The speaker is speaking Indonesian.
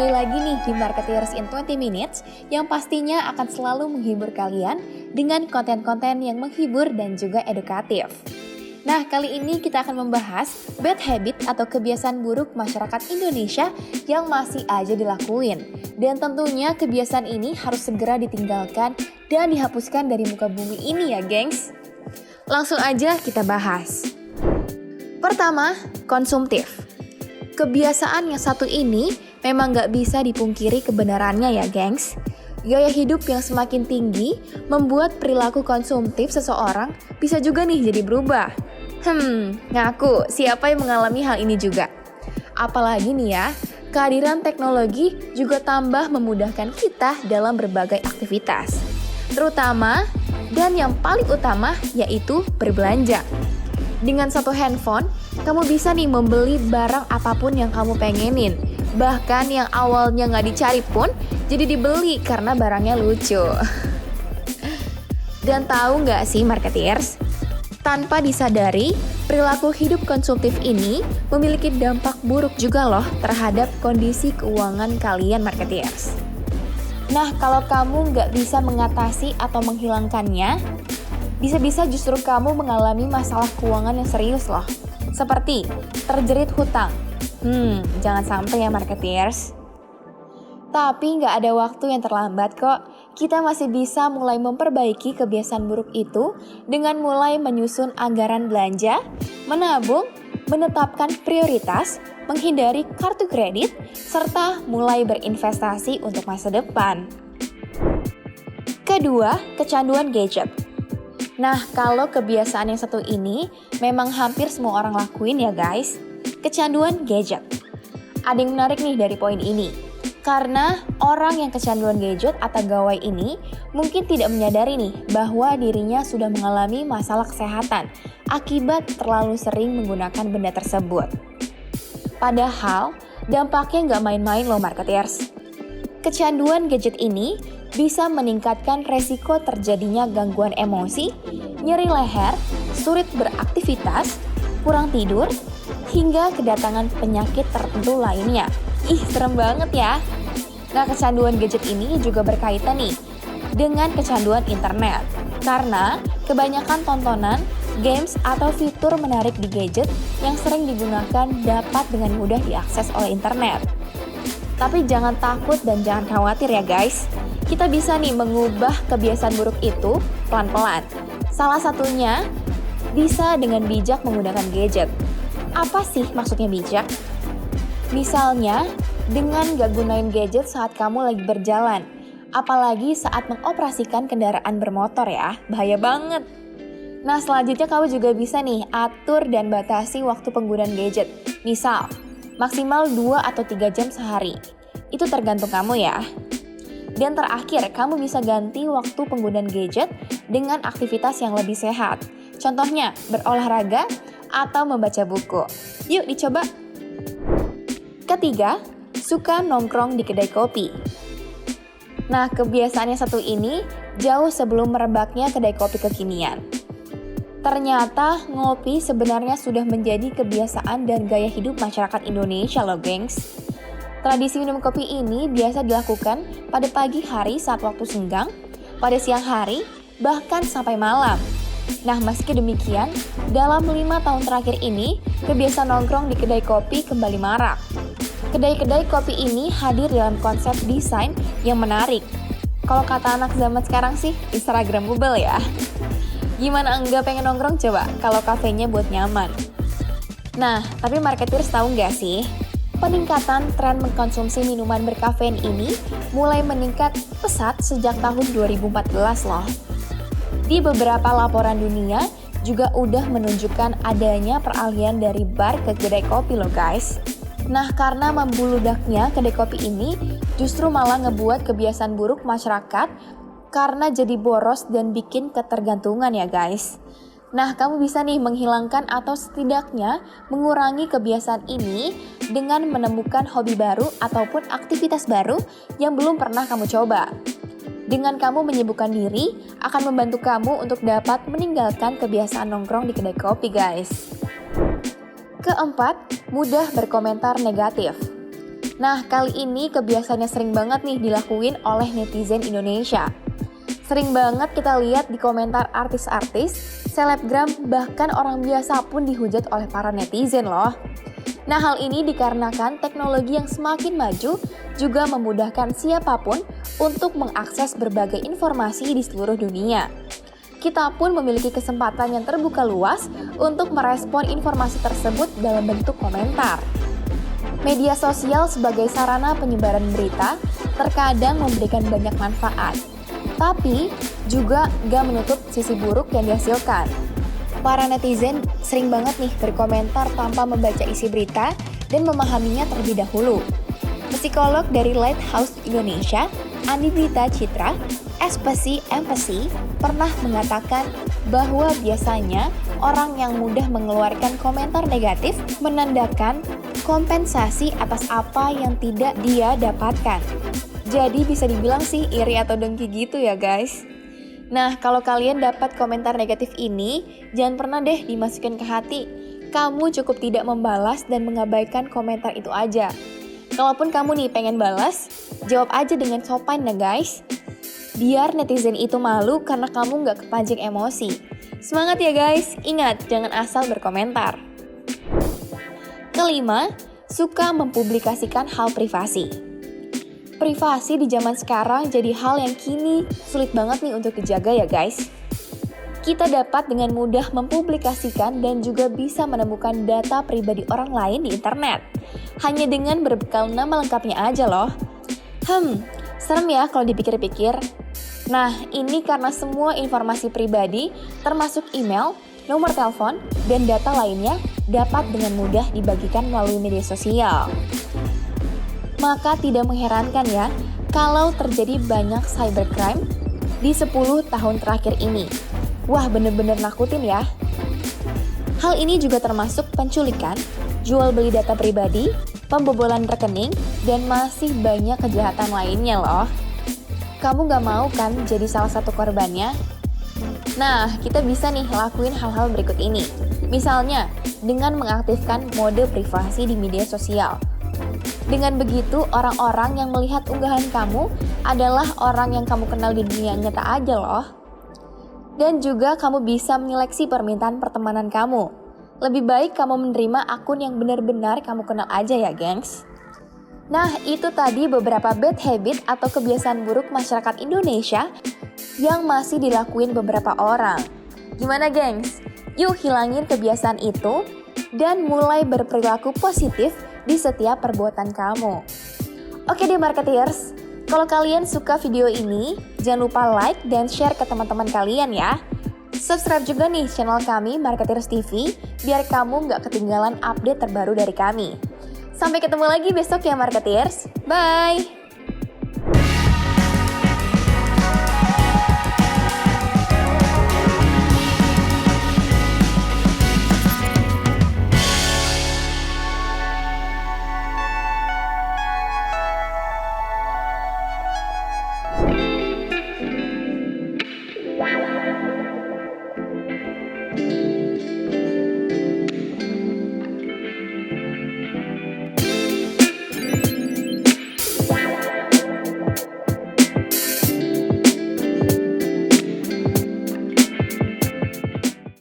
Kembali lagi nih di Marketeers in 20 Minutes yang pastinya akan selalu menghibur kalian dengan konten-konten yang menghibur dan juga edukatif. Nah, kali ini kita akan membahas bad habit atau kebiasaan buruk masyarakat Indonesia yang masih aja dilakuin. Dan tentunya kebiasaan ini harus segera ditinggalkan dan dihapuskan dari muka bumi ini ya, gengs. Langsung aja kita bahas. Pertama, konsumtif. Kebiasaan yang satu ini memang gak bisa dipungkiri kebenarannya ya, gengs. Gaya hidup yang semakin tinggi membuat perilaku konsumtif seseorang bisa juga nih jadi berubah. Ngaku siapa yang mengalami hal ini juga? Apalagi nih ya, kehadiran teknologi juga tambah memudahkan kita dalam berbagai aktivitas. Terutama dan yang paling utama yaitu berbelanja. Dengan satu handphone, kamu bisa nih membeli barang apapun yang kamu pengenin. Bahkan yang awalnya nggak dicari pun jadi dibeli karena barangnya lucu. Dan tahu nggak sih marketeers? Tanpa disadari, perilaku hidup konsumtif ini memiliki dampak buruk juga loh terhadap kondisi keuangan kalian marketeers. Nah, kalau kamu nggak bisa mengatasi atau menghilangkannya, bisa-bisa justru kamu mengalami masalah keuangan yang serius loh. Seperti terjerit hutang. Jangan sampai ya marketeers. Tapi nggak ada waktu yang terlambat kok. Kita masih bisa mulai memperbaiki kebiasaan buruk itu dengan mulai menyusun anggaran belanja, menabung, menetapkan prioritas, menghindari kartu kredit, serta mulai berinvestasi untuk masa depan. Kedua, kecanduan gadget. Nah, kalau kebiasaan yang satu ini memang hampir semua orang lakuin ya guys. Kecanduan gadget. Ada yang menarik nih dari poin ini. Karena orang yang kecanduan gadget atau gawai ini mungkin tidak menyadari nih bahwa dirinya sudah mengalami masalah kesehatan akibat terlalu sering menggunakan benda tersebut. Padahal dampaknya nggak main-main loh marketeers. Kecanduan gadget ini bisa meningkatkan resiko terjadinya gangguan emosi, nyeri leher, sulit beraktivitas, kurang tidur, hingga kedatangan penyakit tertentu lainnya. Ih, serem banget ya. Nah, kecanduan gadget ini juga berkaitan nih dengan kecanduan internet. Karena kebanyakan tontonan, games, atau fitur menarik di gadget yang sering digunakan dapat dengan mudah diakses oleh internet. Tapi jangan takut dan jangan khawatir ya guys. Kita bisa nih mengubah kebiasaan buruk itu pelan-pelan. Salah satunya bisa dengan bijak menggunakan gadget. Apa sih maksudnya bijak? Misalnya, dengan gak gunain gadget saat kamu lagi berjalan. Apalagi saat mengoperasikan kendaraan bermotor ya, bahaya banget. Nah, selanjutnya kamu juga bisa nih atur dan batasi waktu penggunaan gadget. Misal, maksimal 2 atau 3 jam sehari. Itu tergantung kamu ya. Dan terakhir, kamu bisa ganti waktu penggunaan gadget dengan aktivitas yang lebih sehat. Contohnya, berolahraga atau membaca buku. Yuk dicoba. Ketiga, suka nongkrong di kedai kopi. Nah, kebiasaan yang satu ini jauh sebelum merebaknya kedai kopi kekinian. Ternyata ngopi sebenarnya sudah menjadi kebiasaan dan gaya hidup masyarakat Indonesia loh, gengs. Tradisi minum kopi ini biasa dilakukan pada pagi hari saat waktu senggang, pada siang hari, bahkan sampai malam. Nah, meski demikian, dalam 5 tahun terakhir ini, kebiasaan nongkrong di kedai kopi kembali marak. Kedai-kedai kopi ini hadir dalam konsep desain yang menarik. Kalau kata anak zaman sekarang sih, Instagramable ya. Gimana enggak pengen nongkrong coba kalau kafenya buat nyaman? Nah, tapi marketeers tahu nggak sih? Peningkatan tren mengkonsumsi minuman berkafein ini mulai meningkat pesat sejak tahun 2014 loh. Di beberapa laporan dunia juga udah menunjukkan adanya peralihan dari bar ke kedai kopi loh guys. Nah, karena membeludaknya kedai kopi ini justru malah ngebuat kebiasaan buruk masyarakat karena jadi boros dan bikin ketergantungan ya guys. Nah, kamu bisa nih menghilangkan atau setidaknya mengurangi kebiasaan ini dengan menemukan hobi baru ataupun aktivitas baru yang belum pernah kamu coba. Dengan kamu menyibukkan diri, akan membantu kamu untuk dapat meninggalkan kebiasaan nongkrong di kedai kopi guys. Keempat, mudah berkomentar negatif. Nah, kali ini kebiasaannya sering banget nih dilakuin oleh netizen Indonesia. Sering banget kita lihat di komentar artis-artis, selebgram, bahkan orang biasa pun dihujat oleh para netizen loh. Nah, hal ini dikarenakan teknologi yang semakin maju juga memudahkan siapapun untuk mengakses berbagai informasi di seluruh dunia. Kita pun memiliki kesempatan yang terbuka luas untuk merespon informasi tersebut dalam bentuk komentar. Media sosial sebagai sarana penyebaran berita terkadang memberikan banyak manfaat, tapi juga gak menutup sisi buruk yang dihasilkan. Para netizen sering banget nih berkomentar tanpa membaca isi berita dan memahaminya terlebih dahulu. Psikolog dari Lighthouse Indonesia, Andi Dita Citra, Empathy, pernah mengatakan bahwa biasanya orang yang mudah mengeluarkan komentar negatif menandakan kompensasi atas apa yang tidak dia dapatkan. Jadi bisa dibilang sih iri atau dengki gitu ya guys. Nah, kalau kalian dapat komentar negatif ini, jangan pernah deh dimasukin ke hati. Kamu cukup tidak membalas dan mengabaikan komentar itu aja. Kalaupun kamu nih pengen balas, jawab aja dengan sopan ya guys. Biar netizen itu malu karena kamu gak kepancing emosi. Semangat ya guys, ingat jangan asal berkomentar. Kelima, suka mempublikasikan hal privasi. Privasi di zaman sekarang jadi hal yang kini sulit banget nih untuk dijaga ya guys. Kita dapat dengan mudah mempublikasikan dan juga bisa menemukan data pribadi orang lain di internet. Hanya dengan berbekal nama lengkapnya aja loh. Serem ya kalau dipikir-pikir. Nah, ini karena semua informasi pribadi, termasuk email, nomor telepon, dan data lainnya dapat dengan mudah dibagikan melalui media sosial. Maka tidak mengherankan ya, kalau terjadi banyak cybercrime di 10 tahun terakhir ini. Wah, bener-bener nakutin ya. Hal ini juga termasuk penculikan, jual beli data pribadi, pembobolan rekening, dan masih banyak kejahatan lainnya loh. Kamu gak mau kan jadi salah satu korbannya? Nah, kita bisa nih lakuin hal-hal berikut ini. Misalnya, dengan mengaktifkan mode privasi di media sosial. Dengan begitu, orang-orang yang melihat unggahan kamu adalah orang yang kamu kenal di dunia nyata aja loh. Dan juga kamu bisa menyeleksi permintaan pertemanan kamu. Lebih baik kamu menerima akun yang benar-benar kamu kenal aja ya gengs. Nah, itu tadi beberapa bad habit atau kebiasaan buruk masyarakat Indonesia yang masih dilakuin beberapa orang. Gimana gengs? Yuk hilangin kebiasaan itu dan mulai berperilaku positif di setiap perbuatan kamu. Oke deh marketeers, kalau kalian suka video ini, jangan lupa like dan share ke teman-teman kalian ya. Subscribe juga nih channel kami Marketeers TV, biar kamu gak ketinggalan update terbaru dari kami. Sampai ketemu lagi besok ya marketeers, bye!